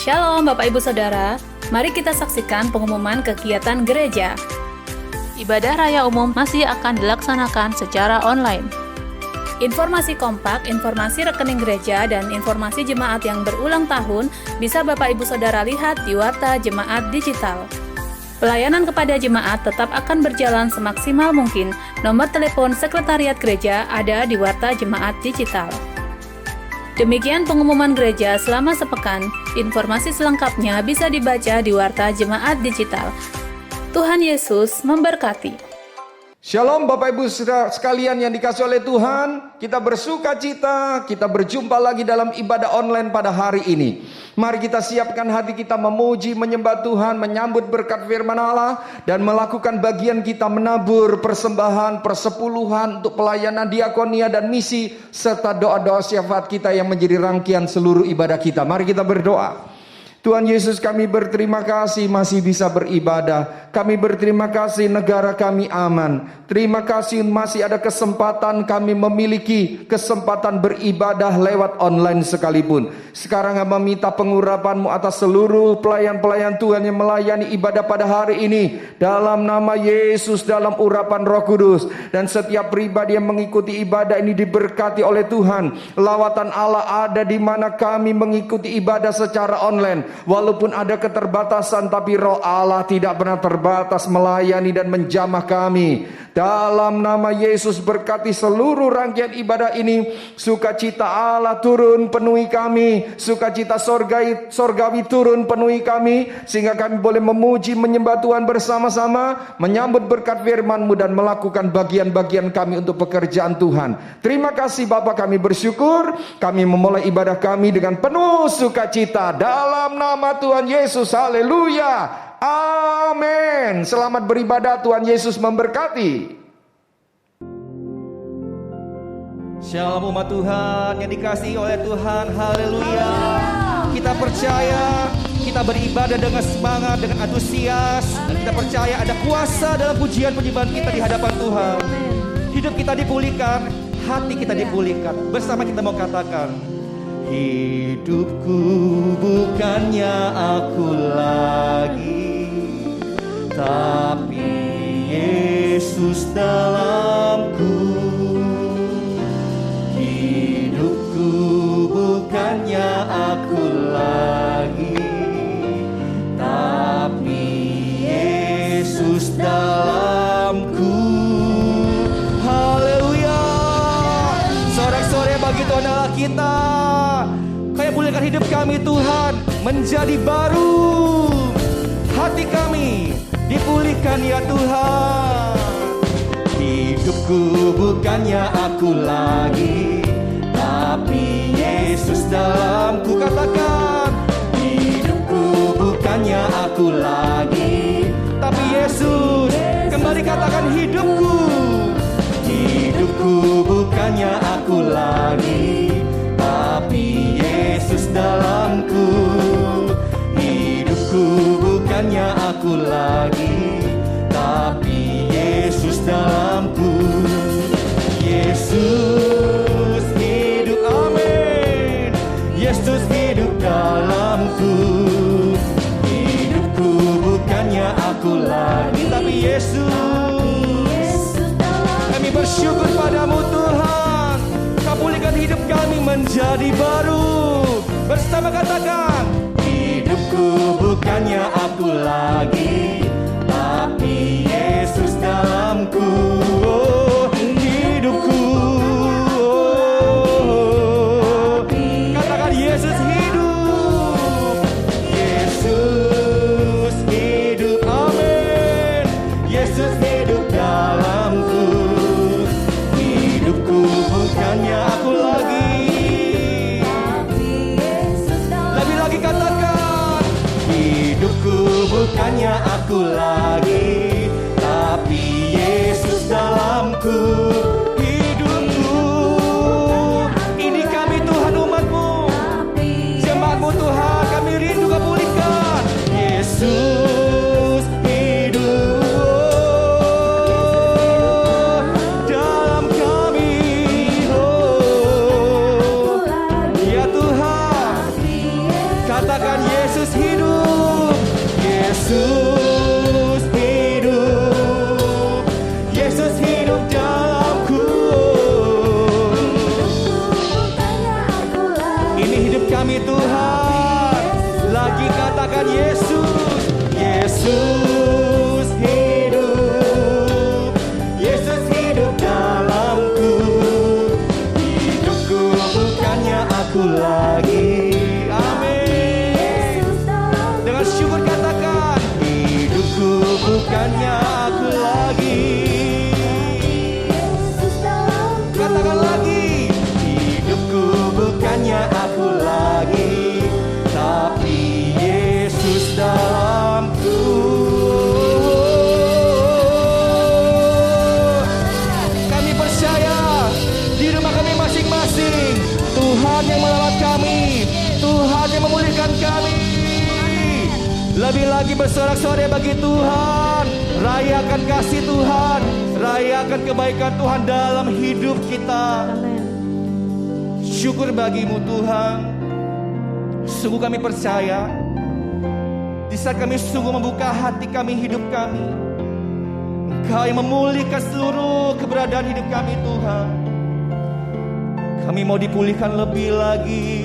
Shalom Bapak Ibu Saudara, mari kita saksikan pengumuman kegiatan gereja. Ibadah Raya Umum masih akan dilaksanakan secara online. Informasi kompak, informasi rekening gereja, dan informasi jemaat yang berulang tahun bisa Bapak Ibu Saudara lihat di Warta Jemaat Digital. Pelayanan kepada jemaat tetap akan berjalan semaksimal mungkin. Nomor telepon Sekretariat Gereja ada di Warta Jemaat Digital. Demikian pengumuman gereja selama sepekan. Informasi selengkapnya bisa dibaca di Warta Jemaat Digital. Tuhan Yesus memberkati. Shalom Bapak Ibu sekalian yang dikasihi oleh Tuhan. Kita bersuka cita, kita berjumpa lagi dalam ibadah online pada hari ini. Mari kita siapkan hati kita memuji, menyembah Tuhan, menyambut berkat firman Allah, dan melakukan bagian kita menabur persembahan, persepuluhan untuk pelayanan diakonia dan misi, serta doa-doa syafaat kita yang menjadi rangkaian seluruh ibadah kita. Mari kita berdoa. Tuhan Yesus, kami berterima kasih masih bisa beribadah. Kami berterima kasih negara kami aman. Terima kasih masih ada kesempatan kami memiliki kesempatan beribadah lewat online sekalipun. Sekarang hamba minta pengurapan-Mu atas seluruh pelayan-pelayan Tuhan yang melayani ibadah pada hari ini. Dalam nama Yesus, dalam urapan Roh Kudus. Dan setiap pribadi yang mengikuti ibadah ini diberkati oleh Tuhan. Lawatan Allah ada di mana kami mengikuti ibadah secara online. Walaupun ada keterbatasan, tapi Roh Allah tidak pernah terbatas melayani dan menjamah kami. Dalam nama Yesus, berkati seluruh rangkaian ibadah ini. Sukacita Allah turun penuhi kami. Sukacita sorgawi turun penuhi kami. Sehingga kami boleh memuji, menyembah Tuhan bersama-sama, menyambut berkat firman-Mu dan melakukan bagian-bagian kami untuk pekerjaan Tuhan. Terima kasih Bapa, kami bersyukur. Kami memulai ibadah kami dengan penuh sukacita. Dalam nama Tuhan Yesus, haleluya. Amin. Selamat beribadah, Tuhan Yesus memberkati. Shalom umat Tuhan yang dikasihi oleh Tuhan, haleluya. Kita percaya, kita beribadah dengan semangat, dengan antusias, dan kita percaya ada kuasa dalam pujian penyembahan kita di hadapan Tuhan. Hidup kita dipulihkan, hati kita dipulihkan. Bersama kita mau katakan, hidupku bukannya aku lagi, tapi Yesus dalamku. Hidupku bukannya aku lagi, tapi Yesus dalamku. Haleluya. Sorak-sorai bagi Tuhan Allah kita. Kau pulihkan hidup kami Tuhan menjadi baru. Hati kami dipulihkan ya Tuhan. Hidupku bukannya aku lagi, tapi Yesus dalamku. Katakan, hidupku bukannya aku lagi, tapi Yesus. Kembali katakan, hidupku. Hidupku bukannya aku lagi, tapi Yesus dalamku. Hidupku bukannya aku lagi, tapi Yesus dalamku. Yesus hidup, amin. Yesus hidup dalamku. Hidupku bukannya aku lagi, tapi Yesus. Kami bersyukur padamu Tuhan. Kau pulihkan hidup kami menjadi baru. Bersama katakan, hidupku bukannya aku lagi, tapi Yesus dalamku. Oh, hidupku. Katakan, Yesus hidup. Yesus hidup, amin. Yesus hidup dalamku. Hidupku bukannya aku lagi. Lagi katakan, hidupku bukannya aku lagi, tapi Yesus dalamku. Hidupku, ini kami Tuhan umat-Mu, jemaat-Mu Tuhan, kami rindu Kau pulihkan. Yesus hidup dalam kami. Oh, ya Tuhan, katakan Yesus Ini hidup kami Tuhan. Lagi katakan Yesus. Yesus hidup. Yesus hidup dalamku. Hidupku bukannya aku lagi. Amin. Dengan syukur katakan, hidupku bukannya aku lagi. Katakan lagi, hidupku bukannya aku lagi, tapi Yesus dalamku. Kami percaya di rumah kami masing-masing, Tuhan yang merawat kami, Tuhan yang memulihkan kami. Lebih lagi bersorak-sorai bagi Tuhan. Rayakan kasih Tuhan, rayakan kebaikan Tuhan dalam hidup kita. Syukur bagimu Tuhan. Sungguh kami percaya, di saat kami sungguh membuka hati kami, hidup kami, Engkau yang memulihkan seluruh keberadaan hidup kami Tuhan. Kami mau dipulihkan lebih lagi,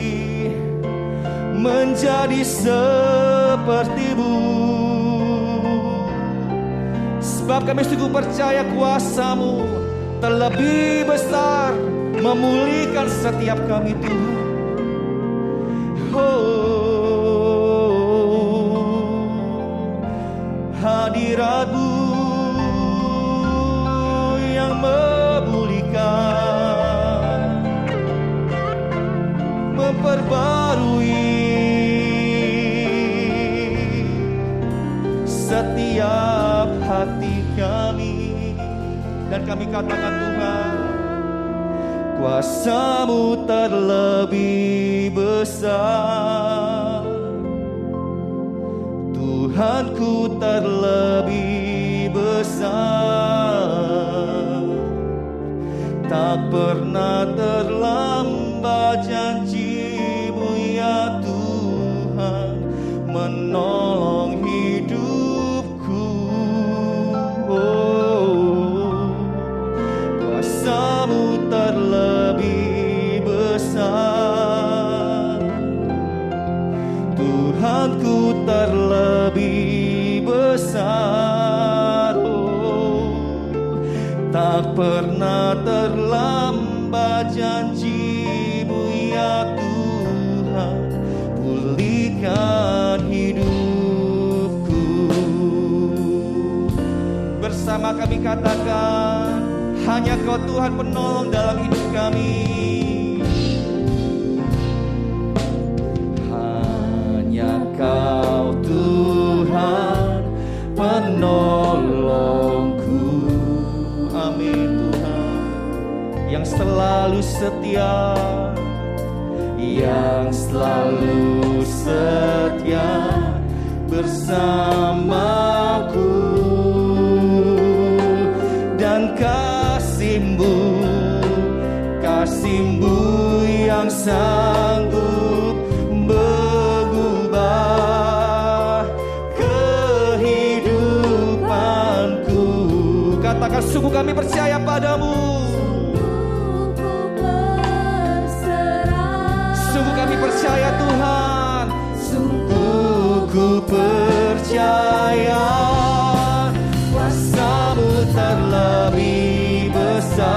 menjadi seperti-Mu. Sebab kami sungguh percaya kuasa-Mu terlebih besar, memulihkan setiap kami Tuhan. Hadirat-Mu yang memulihkan, memperbarui setiap hati kami. Dan kami katakan Tuhan, kuasa-Mu terlebih besar, Tuhanku terlebih besar. Tak pernah terlambat janji-Mu ya Tuhan, menolong hidupku. Kuasa-Mu terlebih besar, Tuhanku terlebih besar. Tak pernah terlambat janji-Mu ya Tuhan, pulihkan hidupku. Bersama kami katakan, hanya Kau Tuhan penolong dalam hidup kami. Hanya Kau Tuhan penolongku. Amin Tuhan, yang selalu setia, yang selalu setia bersamaku. Dan kasih-Mu, kasih-Mu yang sanggup mengubah kehidupanku. Katakan, sungguh kami percaya padamu. Sungguh kami percaya Tuhan. Sungguh ku percaya, kuasa-Mu terlebih besar,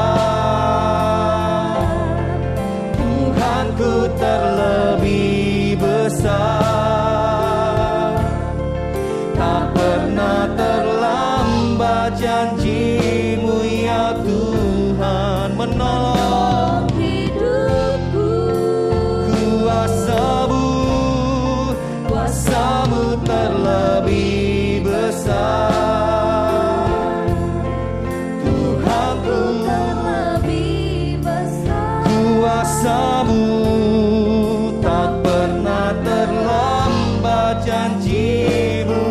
Tuhanku terlebih besar. Tak pernah terlambat janji-Mu ya Tuhan, menolong hidupku. Kuasa-Mu, kuasa-Mu terlebih besar, Tuhanku terlebih besar. Kuasa-Mu tak pernah terlambat janji-Mu,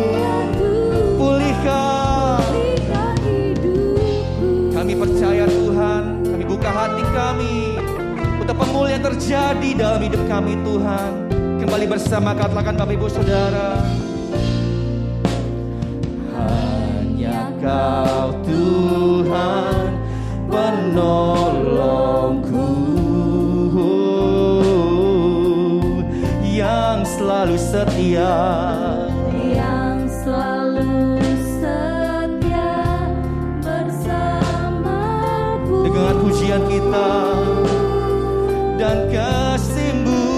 pulihkan hidupku. Kami percaya Tuhan, kami buka hati kami untuk pemulihan terjadi dalam hidup kami Tuhan. Kembali bersama katakan Bapak Ibu Saudara, hanya Kau Tuhan penolongku. selalu setia, yang selalu setia bersamaku. dengan pujian kita dan kasih-Mu.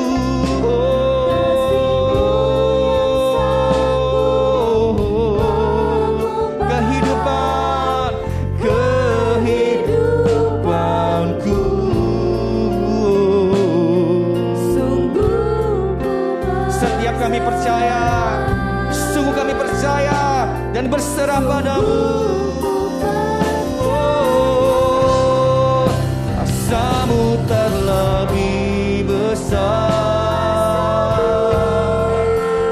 Kehidupanku, setiap kami percaya, sungguh kami percaya dan berserah padamu. Kuasa-Mu terlebih besar,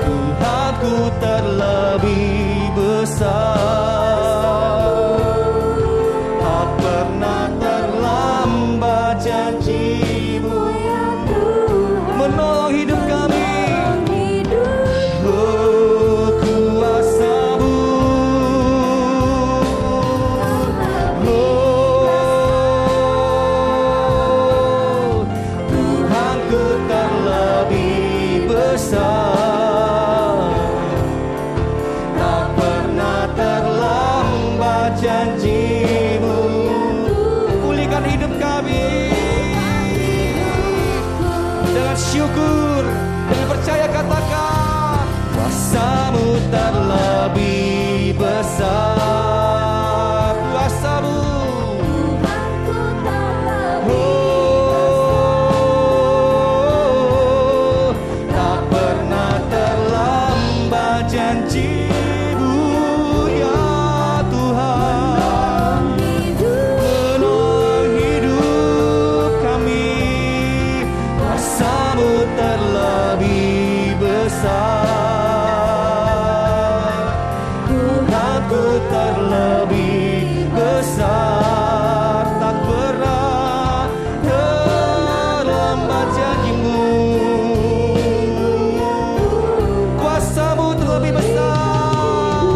Tuhanku terlebih besar. Tak pernah terlambat janji-Mu menolong hidup kami. Oh, kuasa-Mu, oh, Tuhanku terlebih besar. Tak pernah terlambat janji-Mu. Pulihkan hidup kami dengan syukur, dengan percaya katakan, kuasa-Mu terlebih besar. Kuasa-Mu, oh, tak pernah terlambat janji-Mu ya Tuhan. Menolong hidup kami, kuasa-Mu terlebih besar, Tuhanku terlebih besar. Tak pernah terlambat janji-Mu, kuasa-Mu terlebih besar.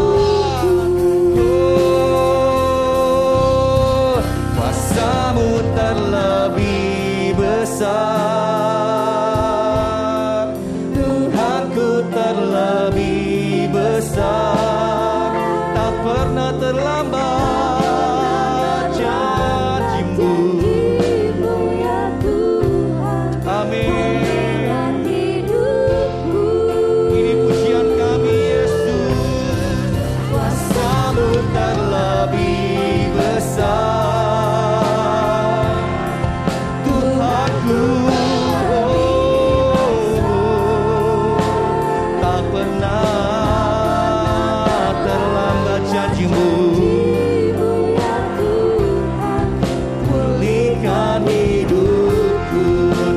Oh, kuasa-Mu terlebih besar, Tuhanku terlebih besar. Tak pernah terlambat janji-Mu. Amin. Ini pujian kami Yesus. Kuasa-Mu terlebih besar, Tuhanku, tak pernah terlambat janji-Mu. Pulihkan hidupku,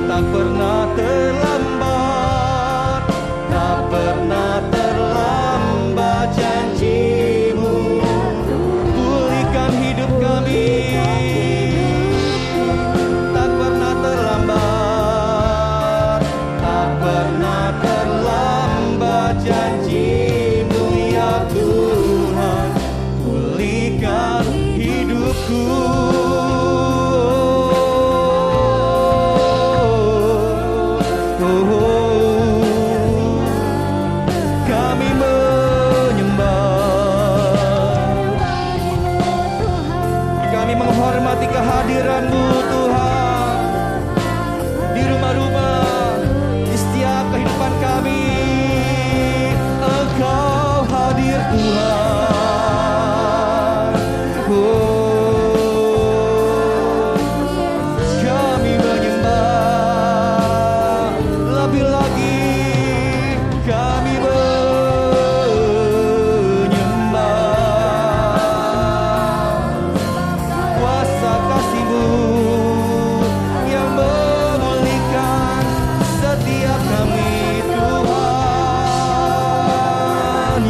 tak pernah terlambat, tak pernah terlambat janji-Mu. Pulihkan hidup kami, tak pernah terlambat, tak pernah terlambat janji-Mu ya Tuhan. Pulihkan hidupku. Kami menyembah, kami menghormati kehadiran-Mu Tuhan, di rumah-rumah, di setiap kehidupan kami. Engkau hadir Tuhan. Oh, kami menyembah, lebih lagi kami menyembah kuasa kasih-Mu yang memulihkan setiap kami Tuhan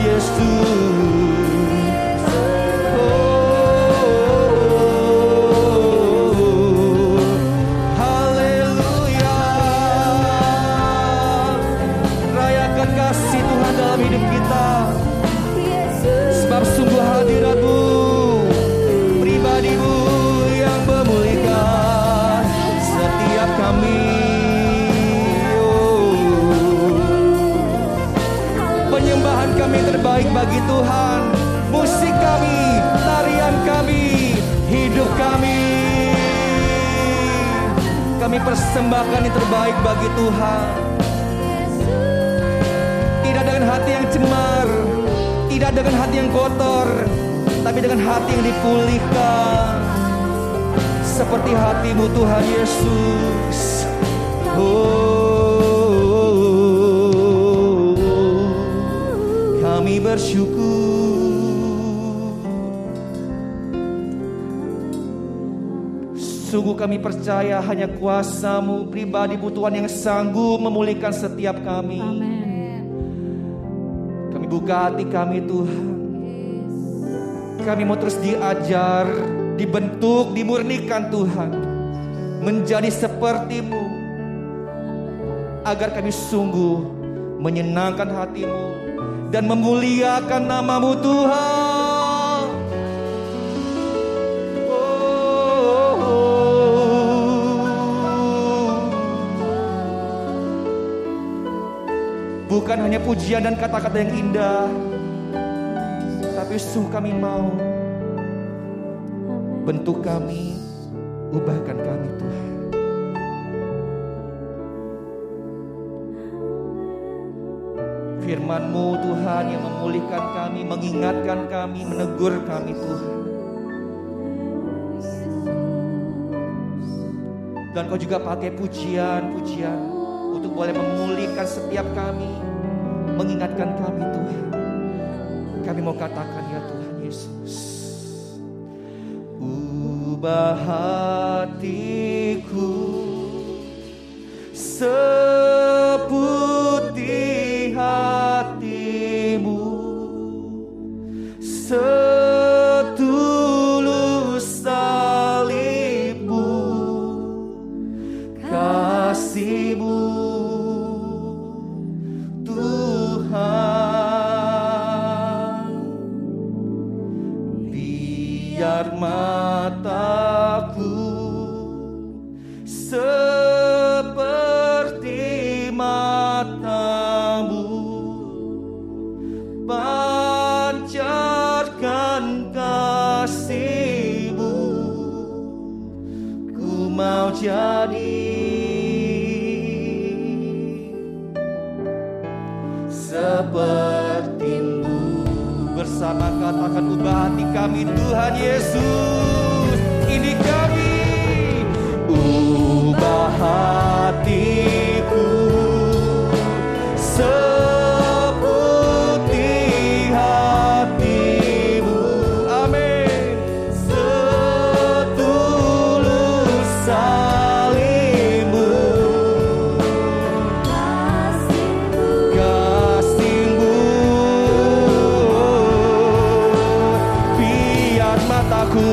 Yesus. Oh, haleluya. Rayakan kasih Tuhan dalam hidup kita, sebab sungguh hadirat-Mu, pribadi-Mu yang memulihkan setiap kami. Oh, terbaik bagi Tuhan. Musik kami, tarian kami, hidup kami. Kami persembahkan yang terbaik bagi Tuhan. Tidak dengan hati yang cemar, tidak dengan hati yang kotor, tapi dengan hati yang dipulihkan. Seperti hatimu Tuhan Yesus. Kami bersyukur. Sungguh kami percaya hanya kuasa-Mu pribadi Tuhan yang sanggup memulihkan setiap kami. Kami buka hati kami Tuhan. Kami mau terus diajar, dibentuk, dimurnikan Tuhan, menjadi seperti-Mu, agar kami sungguh menyenangkan hati-Mu dan memuliakan nama-Mu Tuhan. Bukan hanya pujian dan kata-kata yang indah, tapi sungguh kami mau. Bentuk kami, ubahkan kami Tuhan. Firman-Mu Tuhan yang memulihkan kami, mengingatkan kami, menegur kami Tuhan. Dan Kau juga pakai pujian-pujian untuk boleh memulihkan setiap kami, mengingatkan kami Tuhan. Kami mau katakan ya Tuhan Yesus, ubah hatiku seputih hati-Mu, setulus salib-Mu, kasih-Mu Tuhan. Biar mataku seperti mata-Mu, pancarkan kasih-Mu. Ku mau jadi seperti-Mu. Bersama katakan, ubah hati kami Tuhan Yesus. Ini kami, ubah hatiku seputih hati-Mu. Amin. Setulus salib-Mu, kasih-Mu. Biar mataku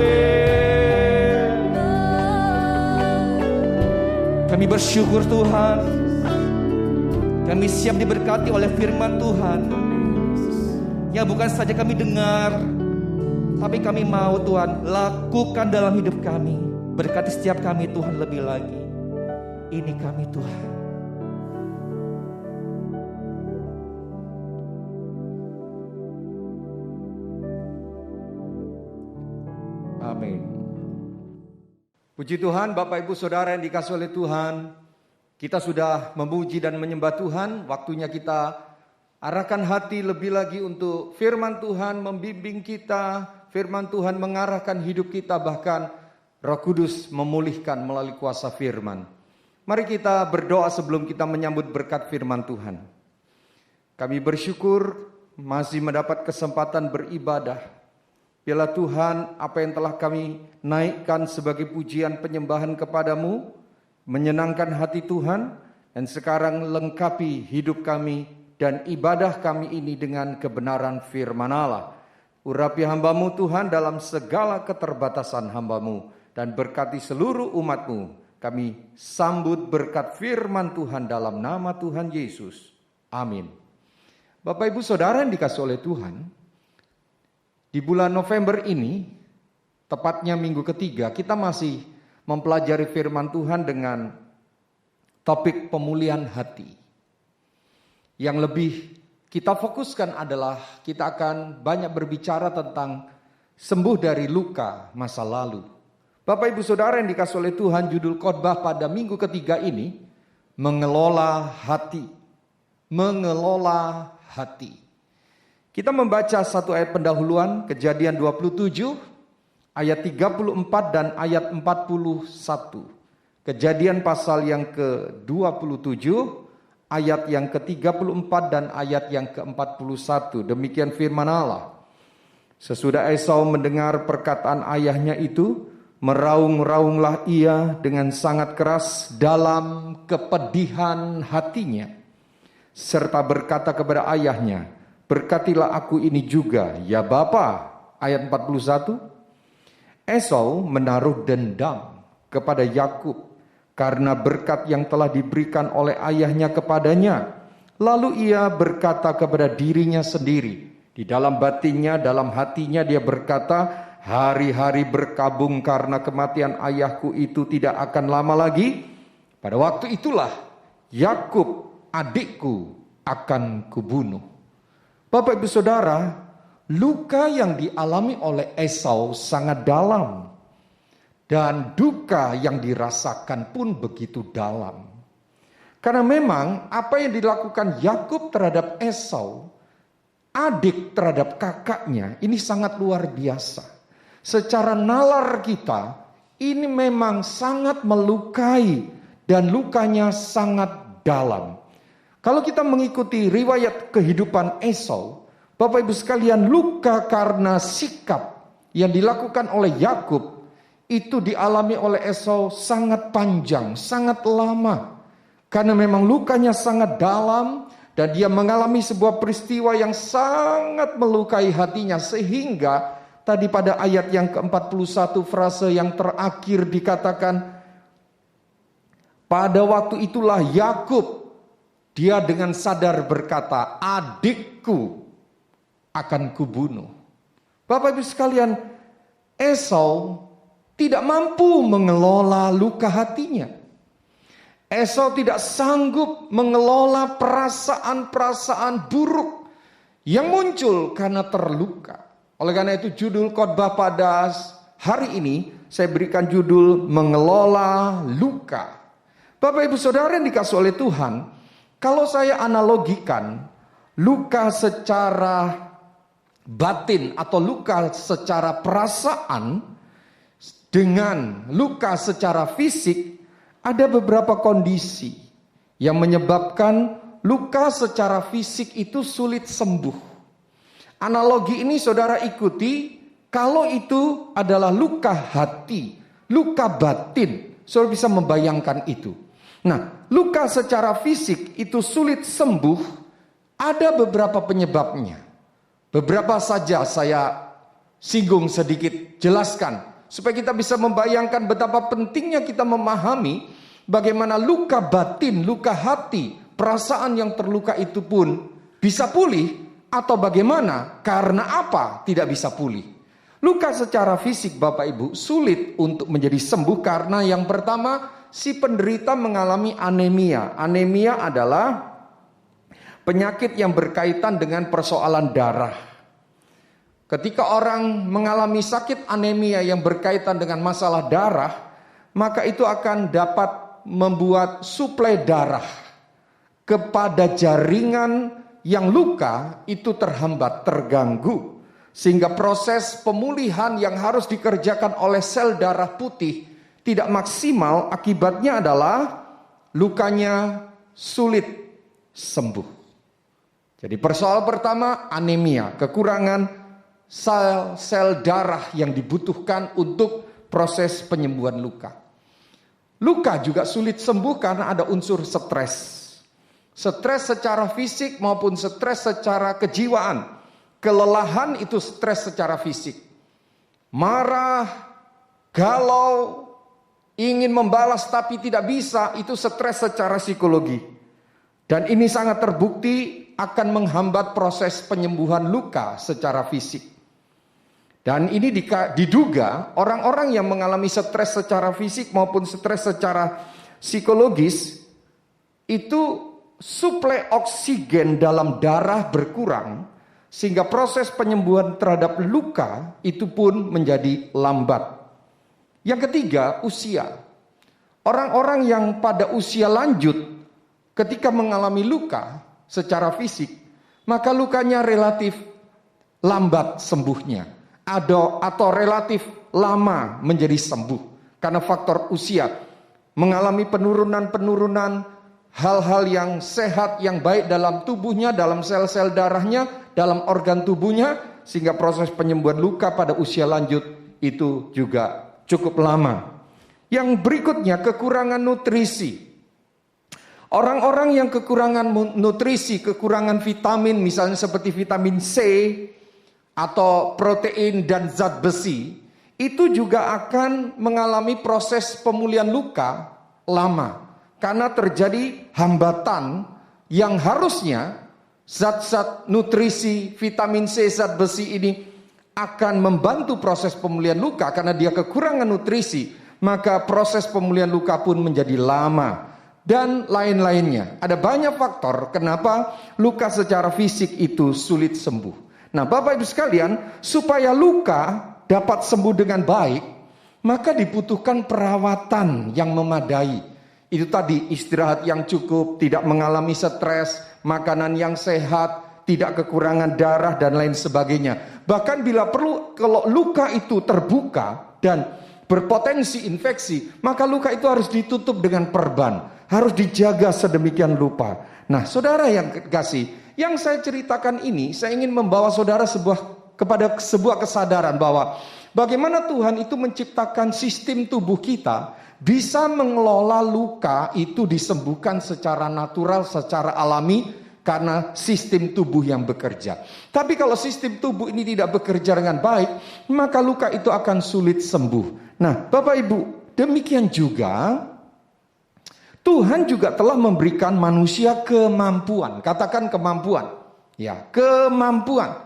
Amin. Kami bersyukur Tuhan, kami siap diberkati oleh firman Tuhan. Ya bukan saja kami dengar, tapi kami mau Tuhan lakukan dalam hidup kami. Berkati setiap kami Tuhan lebih lagi. Ini kami Tuhan. Amin. Puji Tuhan, Bapak Ibu Saudara yang dikasihi oleh Tuhan. Kita sudah memuji dan menyembah Tuhan. Waktunya kita arahkan hati lebih lagi untuk firman Tuhan membimbing kita. Firman Tuhan mengarahkan hidup kita, bahkan Roh Kudus memulihkan melalui kuasa firman. Mari kita berdoa sebelum kita menyambut berkat firman Tuhan. Kami bersyukur masih mendapat kesempatan beribadah. Biarlah Tuhan, apa yang telah kami naikkan sebagai pujian penyembahan kepadamu, menyenangkan hati Tuhan, dan sekarang lengkapi hidup kami dan ibadah kami ini dengan kebenaran firman Allah. Urapi hamba-Mu Tuhan dalam segala keterbatasan hamba-Mu, dan berkati seluruh umat-Mu. Kami sambut berkat firman Tuhan dalam nama Tuhan Yesus. Amin. Bapak Ibu Saudara yang dikasihi oleh Tuhan, di bulan November ini, tepatnya minggu ketiga, kita masih mempelajari firman Tuhan dengan topik pemulihan hati. Yang lebih kita fokuskan adalah kita akan banyak berbicara tentang sembuh dari luka masa lalu. Bapak Ibu Saudara yang dikasihi oleh Tuhan, judul khotbah pada minggu ketiga ini, mengelola hati. Mengelola hati. Kita membaca satu ayat pendahuluan, Kejadian 27, ayat 34 dan ayat 41. Kejadian pasal yang ke-27, ayat yang ke-34 dan ayat yang ke-41. Demikian firman Allah. Sesudah Esau mendengar perkataan ayahnya itu, meraung-raunglah ia dengan sangat keras dalam kepedihan hatinya, serta berkata kepada ayahnya, berkatilah aku ini juga, ya Bapa. Ayat 41. Esau menaruh dendam kepada Yakub karena berkat yang telah diberikan oleh ayahnya kepadanya. Lalu ia berkata kepada dirinya sendiri, di dalam batinnya, dalam hatinya dia berkata, hari-hari berkabung karena kematian ayahku itu tidak akan lama lagi. Pada waktu itulah Yakub adikku akan kubunuh. Bapak Ibu Saudara, luka yang dialami oleh Esau sangat dalam. Dan duka yang dirasakan pun begitu dalam. Karena memang apa yang dilakukan Yakub terhadap Esau, adik terhadap kakaknya, ini sangat luar biasa. Secara nalar kita, ini memang sangat melukai dan lukanya sangat dalam. Kalau kita mengikuti riwayat kehidupan Esau, Bapak Ibu sekalian, luka karena sikap yang dilakukan oleh Yakub itu dialami oleh Esau sangat panjang, sangat lama. Karena memang lukanya sangat dalam dan dia mengalami sebuah peristiwa yang sangat melukai hatinya, sehingga tadi pada ayat yang ke-41 frase yang terakhir dikatakan, pada waktu itulah Yakub, dia dengan sadar berkata, adikku akan kubunuh. Bapak Ibu sekalian, Esau tidak mampu mengelola luka hatinya. Esau tidak sanggup mengelola perasaan-perasaan buruk yang muncul karena terluka. Oleh karena itu judul khotbah pada hari ini saya berikan judul mengelola luka. Bapak Ibu Saudara yang dikasihi oleh Tuhan, kalau saya analogikan luka secara batin atau luka secara perasaan dengan luka secara fisik, ada beberapa kondisi yang menyebabkan luka secara fisik itu sulit sembuh. Analogi ini saudara ikuti, kalau itu adalah luka hati, luka batin, saudara bisa membayangkan itu. Nah, luka secara fisik itu sulit sembuh, ada beberapa penyebabnya. Beberapa saja saya singgung sedikit, jelaskan. supaya kita bisa membayangkan betapa pentingnya kita memahami bagaimana luka batin, luka hati, perasaan yang terluka itu pun bisa pulih, atau bagaimana, karena apa tidak bisa pulih. Luka secara fisik Bapak Ibu sulit untuk menjadi sembuh karena yang pertama, si penderita mengalami anemia. Anemia adalah penyakit yang berkaitan dengan persoalan darah. Ketika orang mengalami sakit anemia yang berkaitan dengan masalah darah, maka itu akan dapat membuat suplai darah kepada jaringan yang luka itu terhambat, terganggu. Sehingga proses pemulihan yang harus dikerjakan oleh sel darah putih tidak maksimal, akibatnya adalah lukanya sulit sembuh. Jadi persoalan pertama anemia, kekurangan sel darah yang dibutuhkan untuk proses penyembuhan luka. Luka juga sulit sembuh karena ada unsur stres. Stres secara fisik maupun stres secara kejiwaan. Kelelahan itu stres secara fisik. Marah, galau, ingin membalas tapi tidak bisa, itu stres secara psikologi. Dan ini sangat terbukti akan menghambat proses penyembuhan luka secara fisik. Dan ini diduga orang-orang yang mengalami stres secara fisik maupun stres secara psikologis itu suplai oksigen dalam darah berkurang sehingga proses penyembuhan terhadap luka itu pun menjadi lambat. Yang ketiga, usia. Orang-orang yang pada usia lanjut ketika mengalami luka secara fisik, maka lukanya relatif lambat sembuhnya atau relatif lama menjadi sembuh karena faktor usia, mengalami penurunan hal-hal yang sehat, yang baik dalam tubuhnya, dalam sel-sel darahnya, dalam organ tubuhnya, sehingga proses penyembuhan luka pada usia lanjut itu juga cukup lama. Yang berikutnya, kekurangan nutrisi. Orang-orang yang kekurangan nutrisi, kekurangan vitamin, misalnya seperti vitamin C, atau protein dan zat besi, itu juga akan mengalami proses pemulihan luka lama. Karena terjadi hambatan yang harusnya zat-zat nutrisi, vitamin C, zat besi ini akan membantu proses pemulihan luka. Karena dia kekurangan nutrisi, maka proses pemulihan luka pun menjadi lama. Dan lain-lainnya. Ada banyak faktor kenapa luka secara fisik itu sulit sembuh. Nah Bapak Ibu sekalian, supaya luka dapat sembuh dengan baik, maka dibutuhkan perawatan yang memadai. Itu tadi, istirahat yang cukup, tidak mengalami stres, makanan yang sehat, tidak kekurangan darah dan lain sebagainya. Bahkan bila perlu, kalau luka itu terbuka dan berpotensi infeksi, maka luka itu harus ditutup dengan perban, harus dijaga sedemikian rupa. Nah saudara yang kasih, yang saya ceritakan ini, saya ingin membawa saudara kepada sebuah kesadaran bahwa bagaimana Tuhan itu menciptakan sistem tubuh kita bisa mengelola luka itu disembuhkan secara natural, secara alami karena sistem tubuh yang bekerja. Tapi kalau sistem tubuh ini tidak bekerja dengan baik, maka luka itu akan sulit sembuh. Nah, Bapak Ibu, demikian juga Tuhan juga telah memberikan manusia kemampuan. Katakan kemampuan. Ya, kemampuan.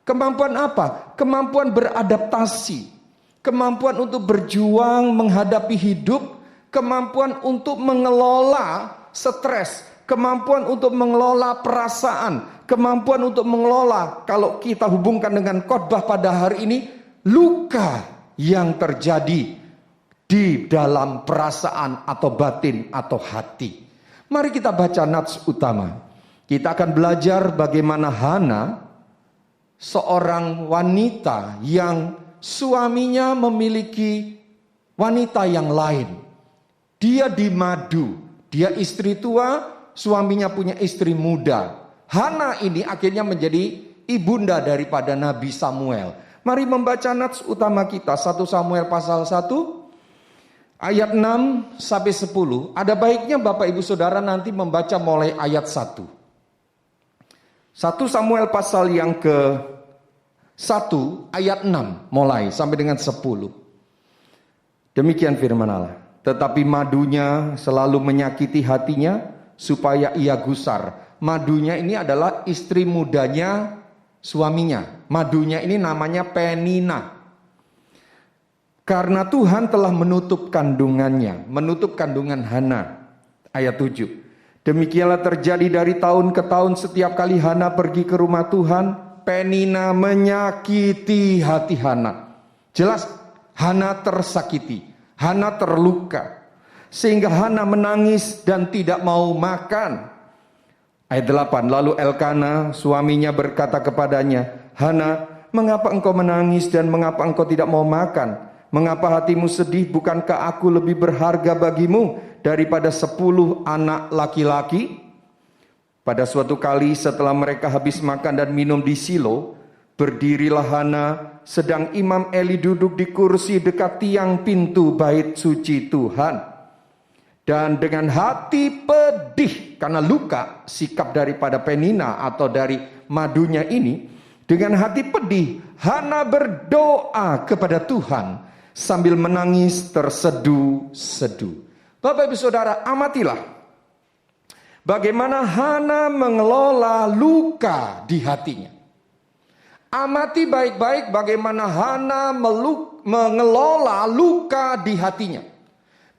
Kemampuan apa? Kemampuan beradaptasi. Kemampuan untuk berjuang menghadapi hidup, kemampuan untuk mengelola stres, kemampuan untuk mengelola perasaan, kemampuan untuk mengelola, kalau kita hubungkan dengan khotbah pada hari ini, luka yang terjadi di dalam perasaan atau batin atau hati. Mari kita baca nats utama. Kita akan belajar bagaimana Hana, seorang wanita yang suaminya memiliki wanita yang lain. Dia dimadu, dia istri tua, suaminya punya istri muda. Hana ini akhirnya menjadi ibunda daripada Nabi Samuel. Mari membaca nats utama kita, 1 Samuel pasal 1, ayat 6 sampai 10. Ada baiknya Bapak Ibu Saudara nanti membaca mulai ayat 1. 1 Samuel pasal yang ke 1 ayat 6 mulai sampai dengan 10. Demikian firman Allah. Tetapi madunya selalu menyakiti hatinya supaya ia gusar. Madunya ini adalah istri mudanya suaminya. Madunya ini namanya Penina. Karena Tuhan telah menutup kandungannya, menutup kandungan Hana. Ayat 7. Demikianlah terjadi dari tahun ke tahun, setiap kali Hana pergi ke rumah Tuhan, Penina menyakiti hati Hana. Jelas Hana tersakiti, Hana terluka, sehingga Hana menangis dan tidak mau makan. Ayat 8. Lalu Elkana suaminya berkata kepadanya, Hana, mengapa engkau menangis dan mengapa engkau tidak mau makan? Mengapa hatimu sedih? Bukankah aku lebih berharga bagimu daripada 10 anak laki-laki? Pada suatu kali setelah mereka habis makan dan minum di Silo, berdirilah Hana, sedang Imam Eli duduk di kursi dekat tiang pintu bait suci Tuhan. Dan dengan hati pedih karena luka sikap daripada Penina atau dari madunya ini, dengan hati pedih Hana berdoa kepada Tuhan sambil menangis terseduh-seduh. Bapak Ibu Saudara, amatilah bagaimana Hana mengelola luka di hatinya. Amati baik-baik bagaimana Hana mengelola luka di hatinya.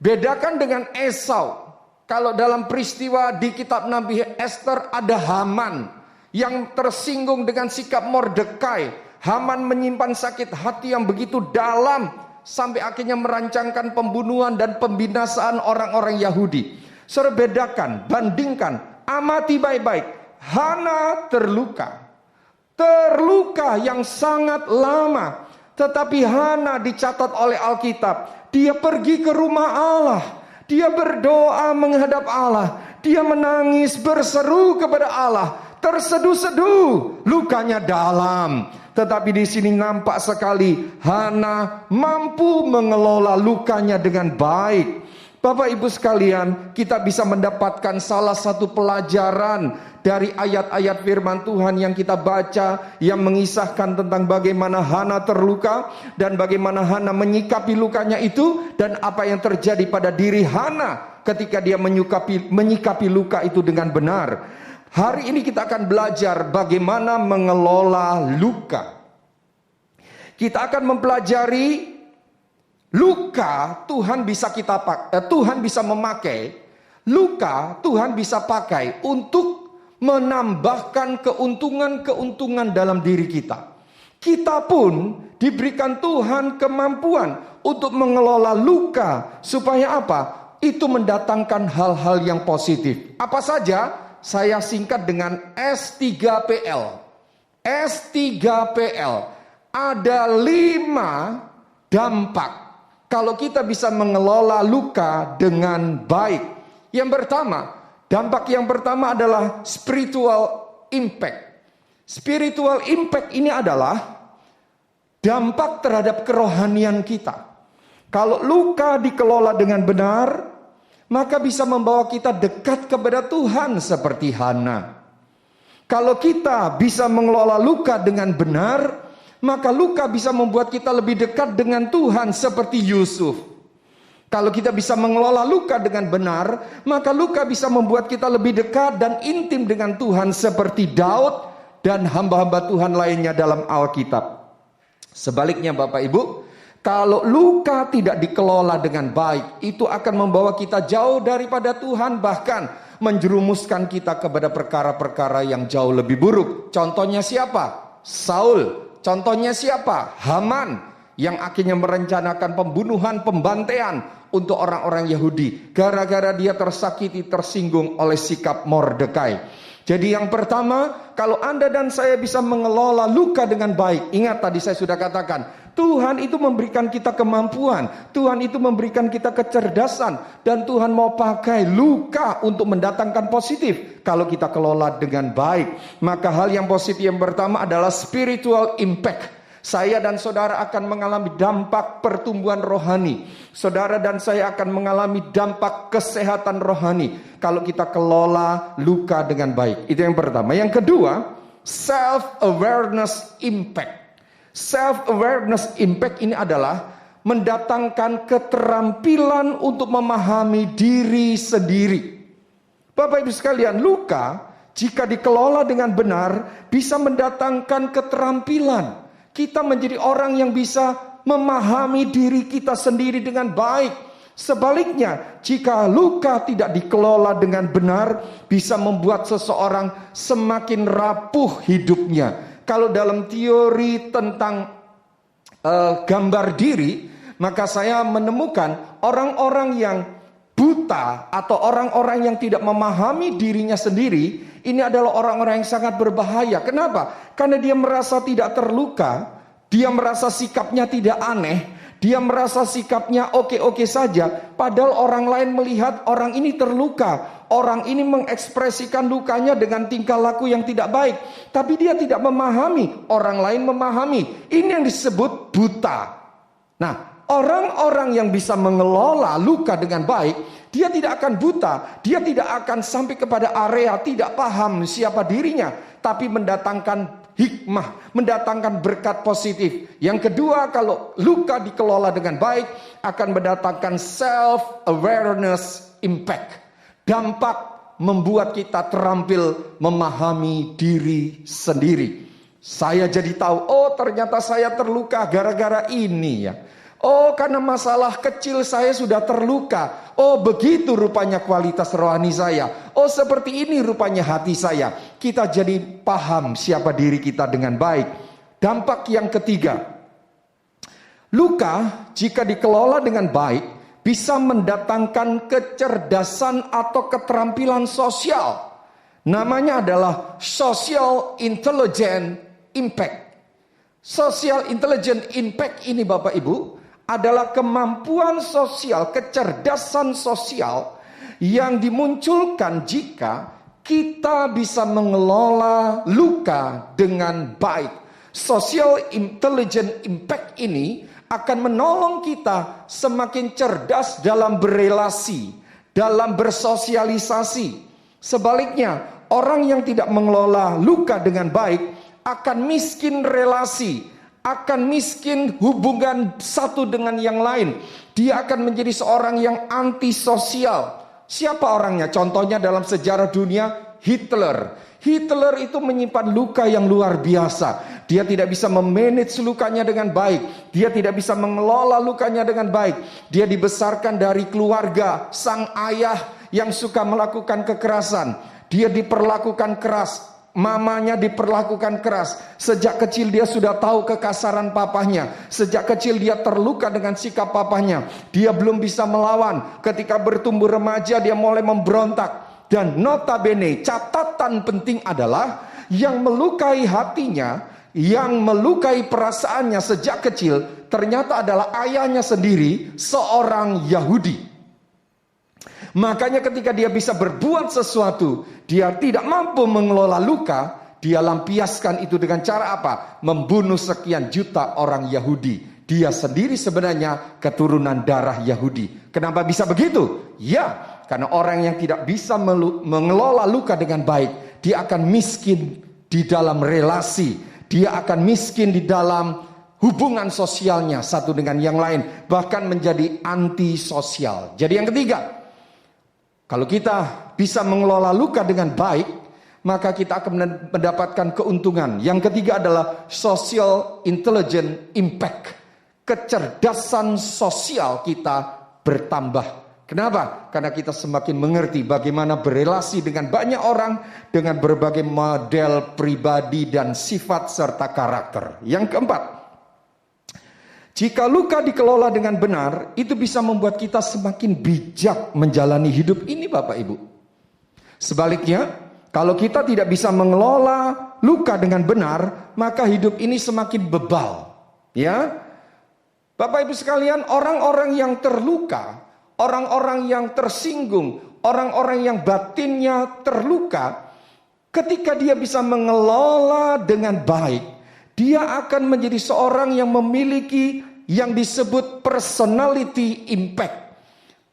Bedakan dengan Esau. Kalau dalam peristiwa di kitab Nabi Esther ada Haman yang tersinggung dengan sikap Mordekai. Haman menyimpan sakit hati yang begitu dalam sampai akhirnya merancangkan pembunuhan dan pembinasaan orang-orang Yahudi. Saudara, bedakan, bandingkan, amati baik-baik. Hana terluka yang sangat lama. Tetapi Hana dicatat oleh Alkitab, dia pergi ke rumah Allah, dia berdoa menghadap Allah, dia menangis berseru kepada Allah, terseduh-seduh, lukanya dalam. Tetapi di sini nampak sekali Hana mampu mengelola lukanya dengan baik. Bapak Ibu sekalian, kita bisa mendapatkan salah satu pelajaran dari ayat-ayat firman Tuhan yang kita baca, yang mengisahkan tentang bagaimana Hana terluka dan bagaimana Hana menyikapi lukanya itu, dan apa yang terjadi pada diri Hana ketika dia menyikapi luka itu dengan benar. Hari ini kita akan belajar bagaimana mengelola luka. Kita akan mempelajari luka Tuhan bisa Tuhan bisa memakai. Luka Tuhan bisa pakai untuk menambahkan keuntungan-keuntungan dalam diri kita. Kita pun diberikan Tuhan kemampuan untuk mengelola luka supaya apa? Itu mendatangkan hal-hal yang positif. Apa saja? Saya singkat dengan S3PL. S3PL. Ada 5 dampak kalau kita bisa mengelola luka dengan baik. Dampak yang pertama adalah spiritual impact. Spiritual impact ini adalah dampak terhadap kerohanian kita. Kalau luka dikelola dengan benar, maka bisa membawa kita dekat kepada Tuhan seperti Hana. Kalau kita bisa mengelola luka dengan benar, maka luka bisa membuat kita lebih dekat dengan Tuhan seperti Yusuf. Kalau kita bisa mengelola luka dengan benar, maka luka bisa membuat kita lebih dekat dan intim dengan Tuhan seperti Daud dan hamba-hamba Tuhan lainnya dalam Alkitab. Sebaliknya Bapak Ibu, kalau luka tidak dikelola dengan baik, itu akan membawa kita jauh daripada Tuhan, bahkan menjerumuskan kita kepada perkara-perkara yang jauh lebih buruk. Contohnya siapa? Saul. Contohnya siapa? Haman, yang akhirnya merencanakan pembunuhan, pembantaian untuk orang-orang Yahudi. Gara-gara dia tersakiti, tersinggung oleh sikap Mordekai. Jadi yang pertama, kalau Anda dan saya bisa mengelola luka dengan baik. Ingat tadi saya sudah katakan, Tuhan itu memberikan kita kemampuan. Tuhan itu memberikan kita kecerdasan. Dan Tuhan mau pakai luka untuk mendatangkan positif. Kalau kita kelola dengan baik. Maka hal yang positif yang pertama adalah spiritual impact. Saya dan saudara akan mengalami dampak pertumbuhan rohani. Saudara dan saya akan mengalami dampak kesehatan rohani kalau kita kelola luka dengan baik. Itu yang pertama. Yang kedua, self-awareness impact. Self-awareness impact ini adalah mendatangkan keterampilan untuk memahami diri sendiri. Bapak Ibu sekalian, luka jika dikelola dengan benar bisa mendatangkan keterampilan. Kita menjadi orang yang bisa memahami diri kita sendiri dengan baik. Sebaliknya, jika luka tidak dikelola dengan benar, bisa membuat seseorang semakin rapuh hidupnya. Kalau dalam teori tentang gambar diri, maka saya menemukan orang-orang yang buta atau orang-orang yang tidak memahami dirinya sendiri, ini adalah orang-orang yang sangat berbahaya. Kenapa? Karena dia merasa tidak terluka, dia merasa sikapnya tidak aneh, dia merasa sikapnya oke-oke saja, padahal orang lain melihat orang ini terluka. Orang ini mengekspresikan lukanya dengan tingkah laku yang tidak baik, tapi dia tidak memahami, orang lain memahami. Ini yang disebut buta. Nah, orang-orang yang bisa mengelola luka dengan baik, dia tidak akan buta, dia tidak akan sampai kepada area tidak paham siapa dirinya, tapi mendatangkan hikmah, mendatangkan berkat positif. Yang kedua, kalau luka dikelola dengan baik, akan mendatangkan self-awareness impact. Dampak membuat kita terampil memahami diri sendiri. Saya jadi tahu, oh ternyata saya terluka gara-gara ini ya. Oh karena masalah kecil saya sudah terluka. Oh begitu rupanya kualitas rohani saya. Oh seperti ini rupanya hati saya. Kita jadi paham siapa diri kita dengan baik. Dampak yang ketiga, luka jika dikelola dengan baik bisa mendatangkan kecerdasan atau keterampilan sosial. Namanya adalah social intelligence impact. Social intelligence impact ini Bapak Ibu adalah kemampuan sosial, kecerdasan sosial yang dimunculkan jika kita bisa mengelola luka dengan baik. Social intelligence impact ini akan menolong kita semakin cerdas dalam berelasi, dalam bersosialisasi. Sebaliknya, orang yang tidak mengelola luka dengan baik akan miskin relasi, akan miskin hubungan satu dengan yang lain. Dia akan menjadi seorang yang antisosial. Siapa orangnya? Contohnya dalam sejarah dunia, Hitler. Hitler itu menyimpan luka yang luar biasa. Dia tidak bisa memanage lukanya dengan baik. Dia tidak bisa mengelola lukanya dengan baik. Dia dibesarkan dari keluarga sang ayah yang suka melakukan kekerasan. Dia diperlakukan keras. Mamanya diperlakukan keras. Sejak kecil dia sudah tahu kekasaran papahnya. Sejak kecil dia terluka dengan sikap papahnya. Dia belum bisa melawan. Ketika bertumbuh remaja dia mulai memberontak. Dan notabene catatan penting adalah yang melukai hatinya, yang melukai perasaannya sejak kecil ternyata adalah ayahnya sendiri, seorang Yahudi. Makanya ketika dia bisa berbuat sesuatu, dia tidak mampu mengelola luka, dia lampiaskan itu dengan cara apa? Membunuh sekian juta orang Yahudi. Dia sendiri sebenarnya keturunan darah Yahudi. Kenapa bisa begitu? Ya, karena orang yang tidak bisa mengelola luka dengan baik, dia akan miskin di dalam relasi. Dia akan miskin di dalam hubungan sosialnya satu dengan yang lain. Bahkan menjadi antisosial. Jadi yang ketiga, kalau kita bisa mengelola luka dengan baik, maka kita akan mendapatkan keuntungan. Yang ketiga adalah social intelligence impact. Kecerdasan sosial kita bertambah. Kenapa? Karena kita semakin mengerti bagaimana berelasi dengan banyak orang dengan berbagai model pribadi dan sifat serta karakter. Yang keempat, jika luka dikelola dengan benar, itu bisa membuat kita semakin bijak menjalani hidup ini Bapak Ibu. Sebaliknya, kalau kita tidak bisa mengelola luka dengan benar, maka hidup ini semakin bebal. Ya, Bapak Ibu sekalian, orang-orang yang terluka, orang-orang yang tersinggung, orang-orang yang batinnya terluka, ketika dia bisa mengelola dengan baik, dia akan menjadi seorang yang memiliki yang disebut personality impact.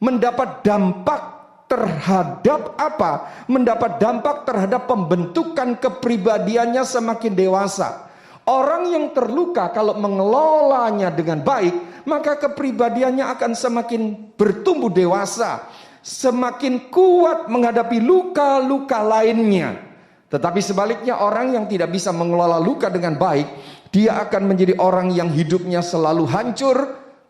Mendapat dampak terhadap apa? Mendapat dampak terhadap pembentukan kepribadiannya semakin dewasa. Orang yang terluka kalau mengelolanya dengan baik, maka kepribadiannya akan semakin bertumbuh dewasa, semakin kuat menghadapi luka-luka lainnya. Tetapi sebaliknya, orang yang tidak bisa mengelola luka dengan baik, dia akan menjadi orang yang hidupnya selalu hancur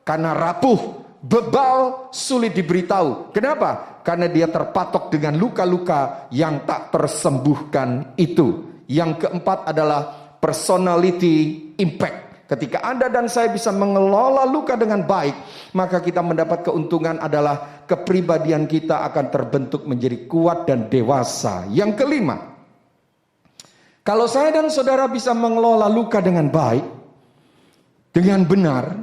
karena rapuh, bebal, sulit diberitahu. Kenapa? Karena dia terpatok dengan luka-luka yang tak tersembuhkan itu. Yang keempat adalah personality impact. Ketika Anda dan saya bisa mengelola luka dengan baik, maka kita mendapat keuntungan adalah kepribadian kita akan terbentuk menjadi kuat dan dewasa. Yang kelima, kalau saya dan saudara bisa mengelola luka dengan baik, dengan benar,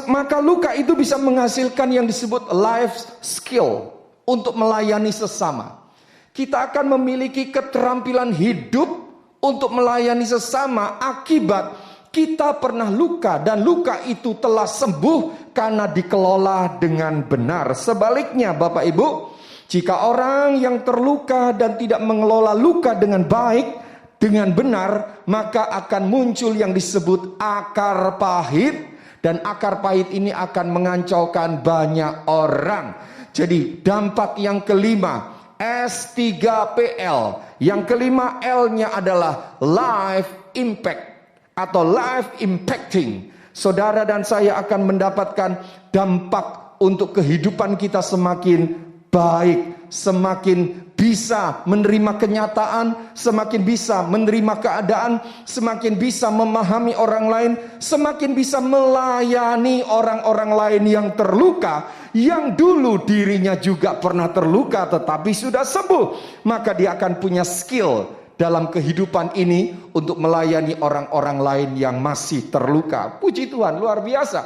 maka luka itu bisa menghasilkan yang disebut life skill untuk melayani sesama. Kita akan memiliki keterampilan hidup untuk melayani sesama akibat kita pernah luka dan luka itu telah sembuh karena dikelola dengan benar. Sebaliknya Bapak Ibu, jika orang yang terluka dan tidak mengelola luka dengan baik, dengan benar, maka akan muncul yang disebut akar pahit. Dan akar pahit ini akan mengacaukan banyak orang. Jadi dampak yang kelima, S3PL. Yang kelima L-nya adalah life impact atau life impacting. Saudara dan saya akan mendapatkan dampak untuk kehidupan kita semakin baik, semakin bisa menerima kenyataan, semakin bisa menerima keadaan, semakin bisa memahami orang lain, semakin bisa melayani orang-orang lain yang terluka, yang dulu dirinya juga pernah terluka tetapi sudah sembuh. Maka dia akan punya skill dalam kehidupan ini untuk melayani orang-orang lain yang masih terluka. Puji Tuhan, luar biasa.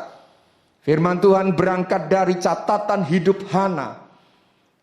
Firman Tuhan berangkat dari catatan hidup Hana,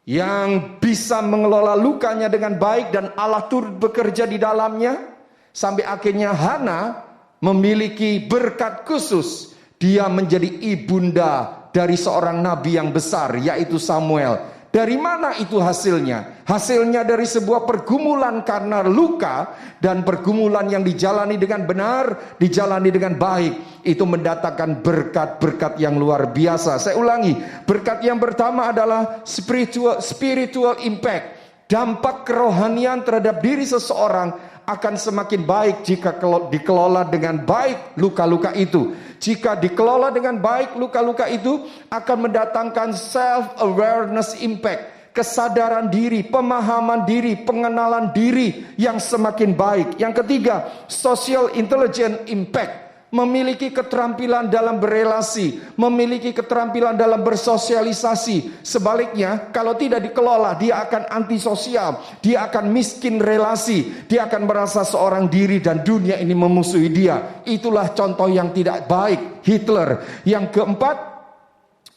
yang bisa mengelola lukanya dengan baik dan Allah turut bekerja di dalamnya. Sampai akhirnya Hana memiliki berkat khusus. Dia menjadi ibunda dari seorang nabi yang besar, yaitu Samuel. Dari mana itu hasilnya? Hasilnya dari sebuah pergumulan karena luka, dan pergumulan yang dijalani dengan benar, dijalani dengan baik, itu mendatangkan berkat-berkat yang luar biasa. Saya ulangi, berkat yang pertama adalah spiritual impact. Dampak kerohanian terhadap diri seseorang akan semakin baik jika dikelola dengan baik luka-luka itu. Jika dikelola dengan baik luka-luka itu akan mendatangkan self-awareness impact. Kesadaran diri, pemahaman diri, pengenalan diri yang semakin baik. Yang ketiga, social intelligence impact. Memiliki keterampilan dalam berelasi, memiliki keterampilan dalam bersosialisasi. Sebaliknya, kalau tidak dikelola, dia akan antisosial, dia akan miskin relasi, dia akan merasa seorang diri dan dunia ini memusuhi dia. Itulah contoh yang tidak baik, Hitler. Yang keempat,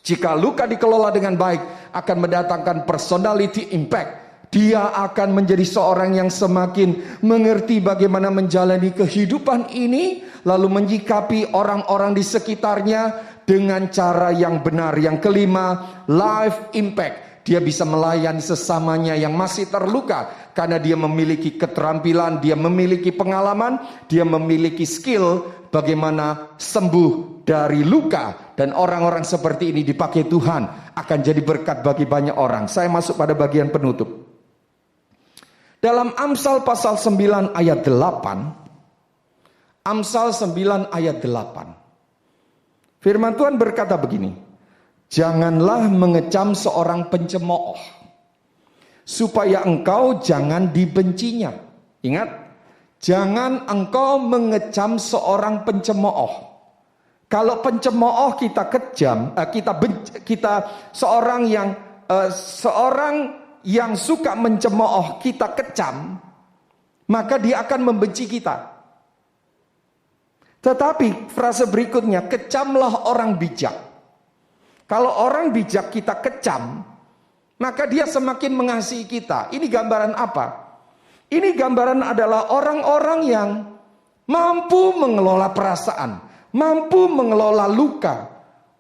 jika luka dikelola dengan baik, akan mendatangkan personality impact. Dia akan menjadi seorang yang semakin mengerti bagaimana menjalani kehidupan ini, lalu menyikapi orang-orang di sekitarnya dengan cara yang benar. Yang kelima, life impact. Dia bisa melayani sesamanya yang masih terluka karena dia memiliki keterampilan, dia memiliki pengalaman, dia memiliki skill bagaimana sembuh dari luka. Dan orang-orang seperti ini dipakai Tuhan akan jadi berkat bagi banyak orang. Saya masuk pada bagian penutup. Dalam Amsal pasal 9 ayat 8, Amsal 9 ayat 8, firman Tuhan berkata begini, janganlah mengecam seorang pencemooh, supaya engkau jangan dibencinya. Ingat, jangan engkau mengecam seorang pencemooh. Kalau pencemooh kita kejam, seorang yang suka mencemooh kita kecam, maka dia akan membenci kita. Tetapi frase berikutnya, kecamlah orang bijak. Kalau orang bijak kita kecam, maka dia semakin mengasihi kita. Ini gambaran apa? Ini gambaran adalah orang-orang yang mampu mengelola perasaan, mampu mengelola luka.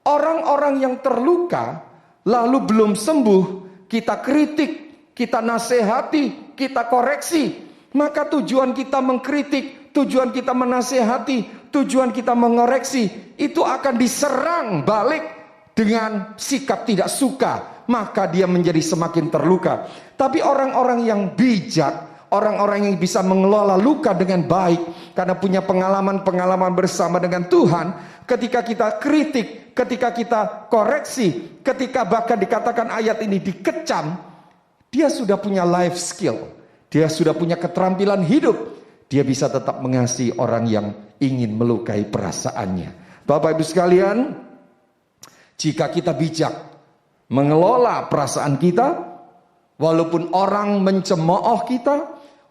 Orang-orang yang terluka lalu belum sembuh, kita kritik, kita nasihati, kita koreksi. Maka tujuan kita mengkritik, tujuan kita menasehati, tujuan kita mengoreksi, itu akan diserang balik dengan sikap tidak suka, maka dia menjadi semakin terluka. Tapi orang-orang yang bijak, orang-orang yang bisa mengelola luka dengan baik, karena punya pengalaman-pengalaman bersama dengan Tuhan, ketika kita kritik, ketika kita koreksi, ketika bahkan dikatakan ayat ini dikecam, dia sudah punya life skill, dia sudah punya keterampilan hidup, dia bisa tetap mengasihi orang yang ingin melukai perasaannya. Bapak Ibu sekalian, jika kita bijak mengelola perasaan kita, walaupun orang mencemooh kita,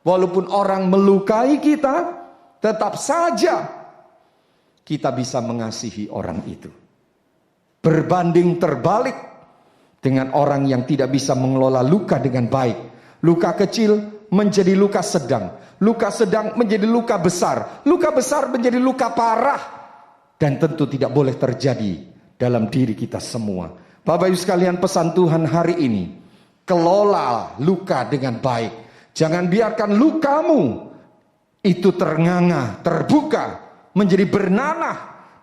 walaupun orang melukai kita, tetap saja kita bisa mengasihi orang itu. Berbanding terbalik dengan orang yang tidak bisa mengelola luka dengan baik. Luka kecil menjadi luka sedang, luka sedang menjadi luka besar menjadi luka parah, dan tentu tidak boleh terjadi dalam diri kita semua. Bapak Ibu sekalian, pesan Tuhan hari ini, kelola luka dengan baik. Jangan biarkan lukamu itu ternganga, terbuka, menjadi bernanah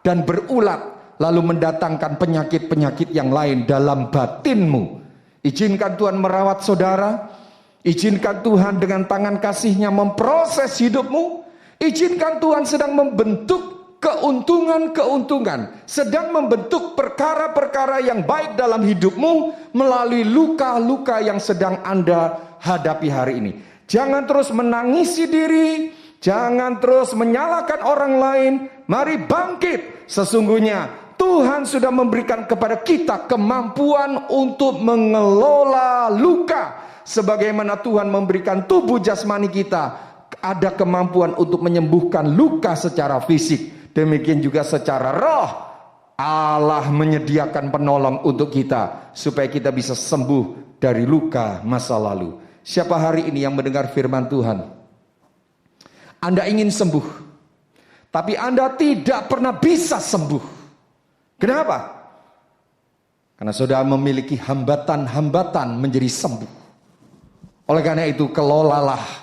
dan berulat, lalu mendatangkan penyakit-penyakit yang lain dalam batinmu. Izinkan Tuhan merawat saudara, izinkan Tuhan dengan tangan kasih-Nya memproses hidupmu, izinkan Tuhan sedang membentuk keuntungan-keuntungan, sedang membentuk perkara-perkara yang baik dalam hidupmu melalui luka-luka yang sedang Anda hadapi hari ini. Jangan terus menangisi diri, jangan terus menyalahkan orang lain. Mari bangkit. Sesungguhnya Tuhan sudah memberikan kepada kita kemampuan untuk mengelola luka. Sebagaimana Tuhan memberikan tubuh jasmani kita ada kemampuan untuk menyembuhkan luka secara fisik. Demikian juga secara roh, Allah menyediakan penolong untuk kita, supaya kita bisa sembuh dari luka masa lalu. Siapa hari ini yang mendengar firman Tuhan? Anda ingin sembuh, tapi Anda tidak pernah bisa sembuh. Kenapa? Karena saudara memiliki hambatan-hambatan menjadi sembuh. Oleh karena itu, kelolalah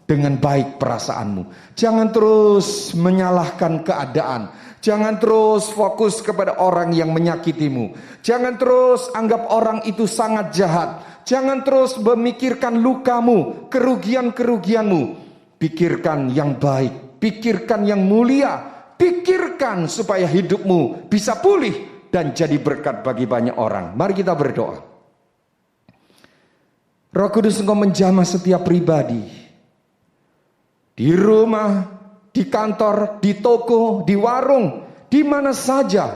dengan baik perasaanmu. Jangan terus menyalahkan keadaan. Jangan terus fokus kepada orang yang menyakitimu. Jangan terus anggap orang itu sangat jahat. Jangan terus memikirkan lukamu, kerugian-kerugianmu. Pikirkan yang baik, pikirkan yang mulia, pikirkan supaya hidupmu bisa pulih dan jadi berkat bagi banyak orang. Mari kita berdoa. Roh Kudus, Engkau menjamah setiap pribadi, di rumah, di kantor, di toko, di warung, di mana saja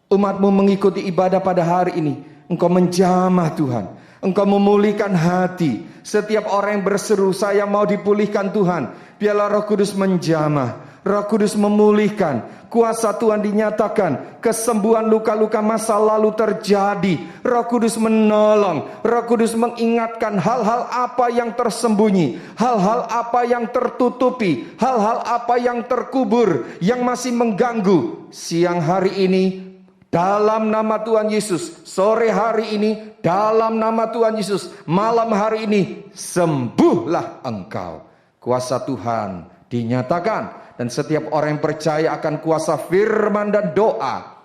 umat-Mu mengikuti ibadah pada hari ini. Engkau menjamah Tuhan, Engkau memulihkan hati. Setiap orang yang berseru, saya mau dipulihkan Tuhan, biarlah Roh Kudus menjamah, Roh Kudus memulihkan. Kuasa Tuhan dinyatakan, kesembuhan luka-luka masa lalu terjadi. Roh Kudus menolong, Roh Kudus mengingatkan hal-hal apa yang tersembunyi, hal-hal apa yang tertutupi, hal-hal apa yang terkubur, yang masih mengganggu. Siang hari ini dalam nama Tuhan Yesus, sore hari ini dalam nama Tuhan Yesus, malam hari ini sembuhlah engkau. Kuasa Tuhan dinyatakan. Dan setiap orang yang percaya akan kuasa firman dan doa,